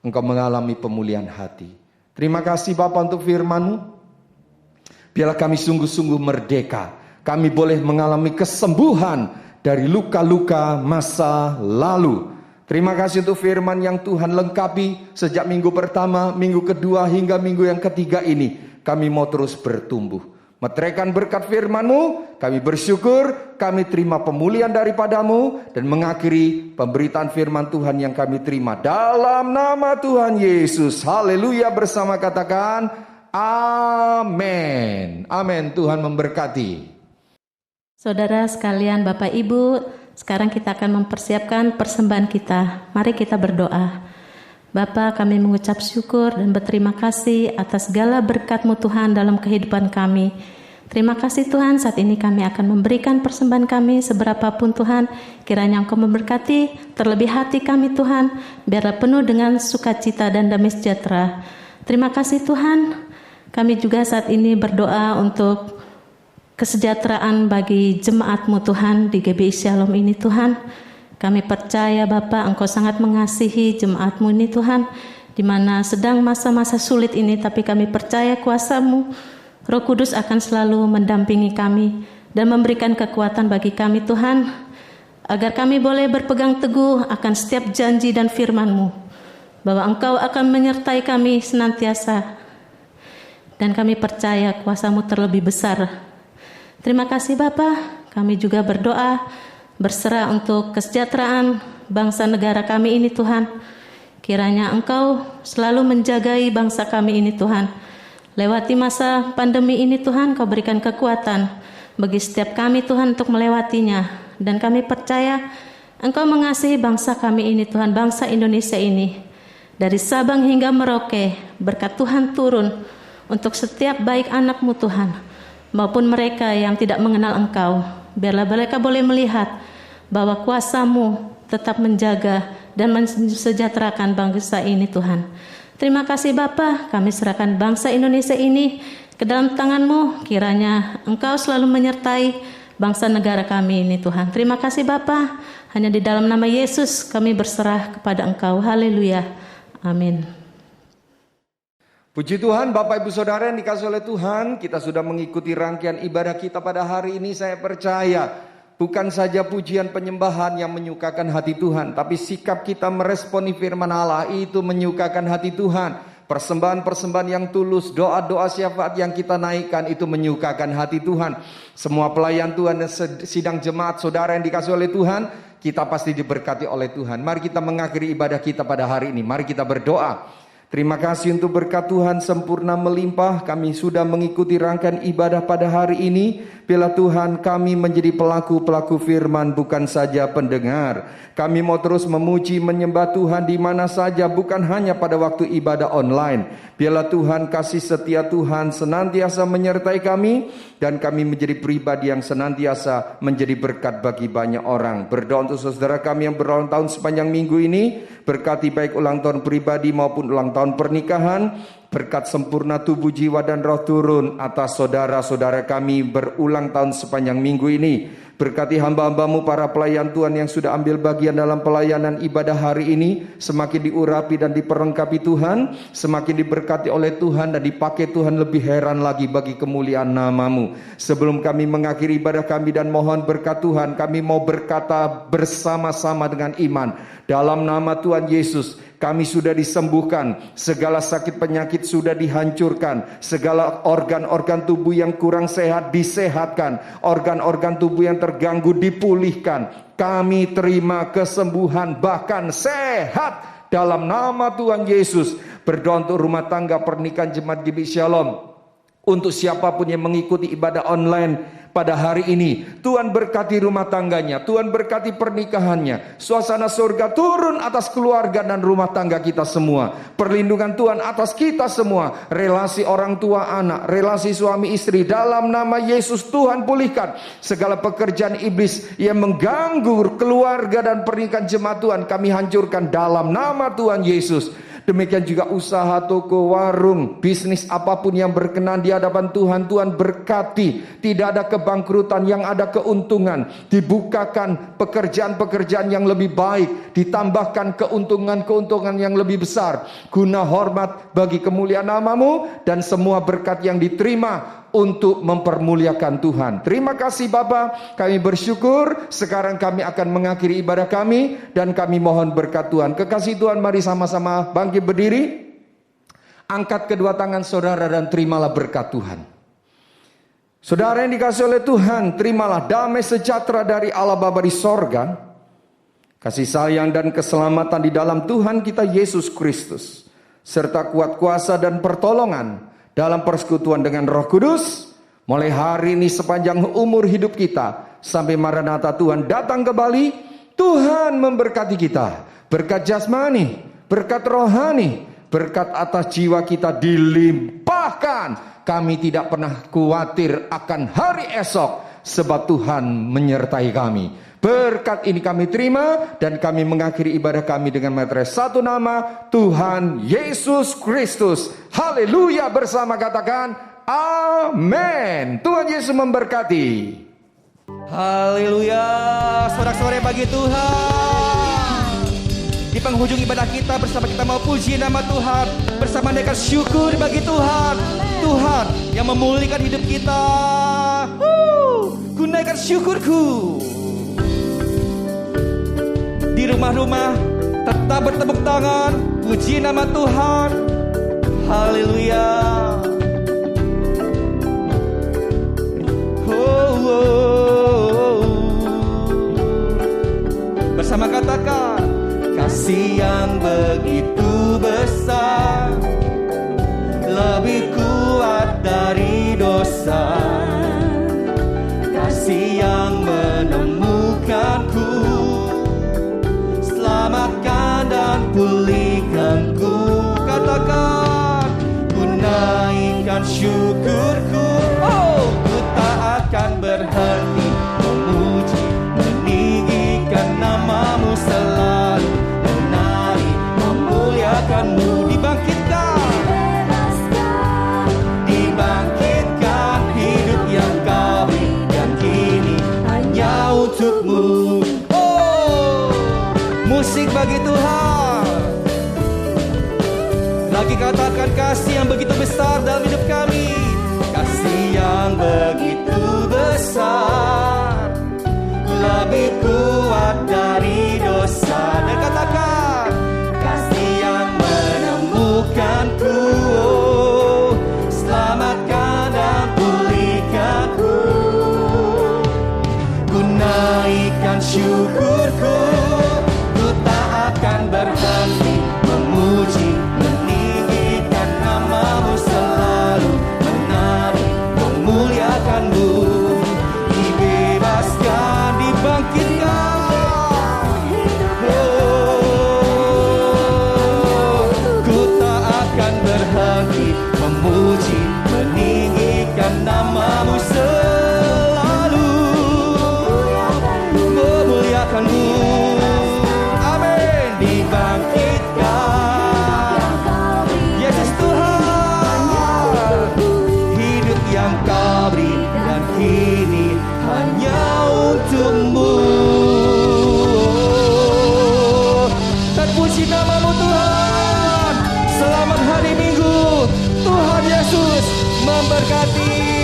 engkau mengalami pemulihan hati. Terima kasih Bapa untuk firman-Mu. Biarlah kami sungguh-sungguh merdeka. Kami boleh mengalami kesembuhan dari luka-luka masa lalu. Terima kasih untuk firman yang Tuhan lengkapi sejak minggu pertama, minggu kedua, hingga minggu yang ketiga ini. Kami mau terus bertumbuh. Meteraikan berkat firman-Mu, kami bersyukur, kami terima pemulihan daripada-Mu, dan mengakhiri pemberitaan firman Tuhan yang kami terima dalam nama Tuhan Yesus. Haleluya, bersama katakan amin. Amin. Tuhan memberkati. Saudara sekalian, Bapak Ibu, sekarang kita akan mempersiapkan persembahan kita. Mari kita berdoa. Bapa, kami mengucap syukur dan berterima kasih atas segala berkat-Mu Tuhan dalam kehidupan kami. Terima kasih Tuhan, saat ini kami akan memberikan persembahan kami seberapapun Tuhan. Kiranya Engkau memberkati, terlebih hati kami Tuhan, biarlah penuh dengan sukacita dan damai sejahtera. Terima kasih Tuhan, kami juga saat ini berdoa untuk kesejahteraan bagi jemaat-Mu Tuhan di GBI Shalom ini Tuhan. Kami percaya Bapa, Engkau sangat mengasihi jemaat-Mu ini Tuhan, di mana sedang masa-masa sulit ini, tapi kami percaya kuasa-Mu, Roh Kudus akan selalu mendampingi kami dan memberikan kekuatan bagi kami Tuhan, agar kami boleh berpegang teguh akan setiap janji dan firman-Mu, bahwa Engkau akan menyertai kami senantiasa, dan kami percaya kuasa-Mu terlebih besar. Terima kasih Bapa, kami juga berdoa, berserah untuk kesejahteraan bangsa negara kami ini Tuhan. Kiranya Engkau selalu menjagai bangsa kami ini Tuhan. Lewati masa pandemi ini Tuhan, Kau berikan kekuatan bagi setiap kami Tuhan untuk melewatinya. Dan kami percaya Engkau mengasihi bangsa kami ini Tuhan, bangsa Indonesia ini. Dari Sabang hingga Merauke, berkat Tuhan turun untuk setiap baik anak-Mu Tuhan, maupun mereka yang tidak mengenal Engkau. Biarlah mereka boleh melihat bahwa kuasa-Mu tetap menjaga dan mensejahterakan bangsa ini Tuhan. Terima kasih Bapa, kami serahkan bangsa Indonesia ini ke dalam tangan-Mu. Kiranya Engkau selalu menyertai bangsa negara kami ini Tuhan. Terima kasih Bapa, hanya di dalam nama Yesus kami berserah kepada Engkau. Haleluya, amin. Puji Tuhan, Bapak Ibu Saudara yang dikasihi oleh Tuhan, kita sudah mengikuti rangkaian ibadah kita pada hari ini. Saya percaya bukan saja pujian penyembahan yang menyukakan hati Tuhan, tapi sikap kita meresponi firman Allah itu menyukakan hati Tuhan. Persembahan-persembahan yang tulus, doa-doa syafaat yang kita naikkan itu menyukakan hati Tuhan. Semua pelayan Tuhan dan sidang jemaat saudara yang dikasihi oleh Tuhan, kita pasti diberkati oleh Tuhan. Mari kita mengakhiri ibadah kita pada hari ini. Mari kita berdoa. Terima kasih untuk berkat Tuhan sempurna melimpah. Kami sudah mengikuti rangkaian ibadah pada hari ini. Bila Tuhan kami menjadi pelaku-pelaku firman, bukan saja pendengar. Kami mau terus memuji menyembah Tuhan di mana saja, bukan hanya pada waktu ibadah online. Bila Tuhan kasih setia Tuhan senantiasa menyertai kami, dan kami menjadi pribadi yang senantiasa menjadi berkat bagi banyak orang. Berdoa untuk saudara kami yang berulang tahun sepanjang minggu ini, berkati baik ulang tahun pribadi maupun ulang tahun pernikahan. Berkat sempurna tubuh, jiwa, dan roh turun atas saudara-saudara kami berulang tahun sepanjang minggu ini. Berkati hamba-hambamu para pelayan Tuhan yang sudah ambil bagian dalam pelayanan ibadah hari ini. Semakin diurapi dan diperlengkapi Tuhan, semakin diberkati oleh Tuhan dan dipakai Tuhan lebih heran lagi bagi kemuliaan nama-Mu. Sebelum kami mengakhiri ibadah kami dan mohon berkat Tuhan, kami mau berkata bersama-sama dengan iman. Dalam nama Tuhan Yesus, kami sudah disembuhkan, segala sakit penyakit sudah dihancurkan, segala organ-organ tubuh yang kurang sehat disehatkan, organ-organ tubuh yang terganggu dipulihkan. Kami terima kesembuhan bahkan sehat dalam nama Tuhan Yesus. Berdoa untuk rumah tangga pernikahan jemaat GBI Shalom, untuk siapapun yang mengikuti ibadah online pada hari ini, Tuhan berkati rumah tangganya, Tuhan berkati pernikahannya. Suasana surga turun atas keluarga dan rumah tangga kita semua. Perlindungan Tuhan atas kita semua. Relasi orang tua anak, relasi suami istri, dalam nama Yesus Tuhan pulihkan. Segala pekerjaan iblis yang mengganggu keluarga dan pernikahan jemaat Tuhan, kami hancurkan dalam nama Tuhan Yesus. Demikian juga usaha, toko, warung, bisnis apapun yang berkenan di hadapan Tuhan, Tuhan berkati. Tidak ada kebangkrutan, yang ada keuntungan. Dibukakan pekerjaan-pekerjaan yang lebih baik, ditambahkan keuntungan-keuntungan yang lebih besar, guna hormat bagi kemuliaan nama-Mu dan semua berkat yang diterima untuk mempermuliakan Tuhan. Terima kasih Bapa, kami bersyukur. Sekarang kami akan mengakhiri ibadah kami dan kami mohon berkat Tuhan. Kekasih Tuhan, mari sama-sama bangkit berdiri. Angkat kedua tangan saudara dan terimalah berkat Tuhan. Saudara yang dikasihi oleh Tuhan, terimalah damai sejahtera dari Allah Bapa di sorga, kasih sayang dan keselamatan di dalam Tuhan kita Yesus Kristus, serta kuat kuasa dan pertolongan dalam persekutuan dengan Roh Kudus, mulai hari ini sepanjang umur hidup kita, sampai Maranatha Tuhan datang kembali. Tuhan memberkati kita, berkat jasmani, berkat rohani, berkat atas jiwa kita dilimpahkan. Kami tidak pernah khawatir akan hari esok, sebab Tuhan menyertai kami. Berkat ini kami terima dan kami mengakhiri ibadah kami dengan meter satu nama, Tuhan Yesus Kristus. Haleluya, bersama katakan Amin. Tuhan Yesus memberkati. Haleluya. Sorak-sorai bagi Tuhan. Di penghujung ibadah kita bersama kita mau puji nama Tuhan, bersama naikkan syukur bagi Tuhan. Tuhan yang memulihkan hidup kita. Ku naikkan syukurku. Di rumah-rumah tetap bertepuk tangan, puji nama Tuhan. Haleluya. Bersama katakan, kasih yang begitu besar, lebih kuat dari dosa. Kasih yang menemukanku, selamatkan dan pulihkanku. Katakan, ku naikkan syukurku. Ku tak akan berhenti memuji, meninggikan namamu selalu, menari, memuliakanmu. Dibangkitkan hidup yang kau beri, dan kini hanya untukmu. Musik bagi Tuhan. Lagi katakan, kasih yang begitu besar dalam hidup kami. Kasih yang begitu besar, lebih kuat dari dosa. Dan katakan, kasih yang menemukanku, selamatkan dan pulihkanku. Ku naikkan syukurku, ku tak akan berhenti memuji, meninggikan namamu selalu, menari, memuliakanmu. Dibebaskan, dibangkitkan. Ku tak akan berhenti memuji, meninggikan namamu selalu, memuliakanmu. Amin. Dibangkitkan, Yesus Tuhan, hidup yang kau beri, dan kini hanya untukmu. Terpuji namamu Tuhan. Selamat hari Minggu. Tuhan Yesus memberkati.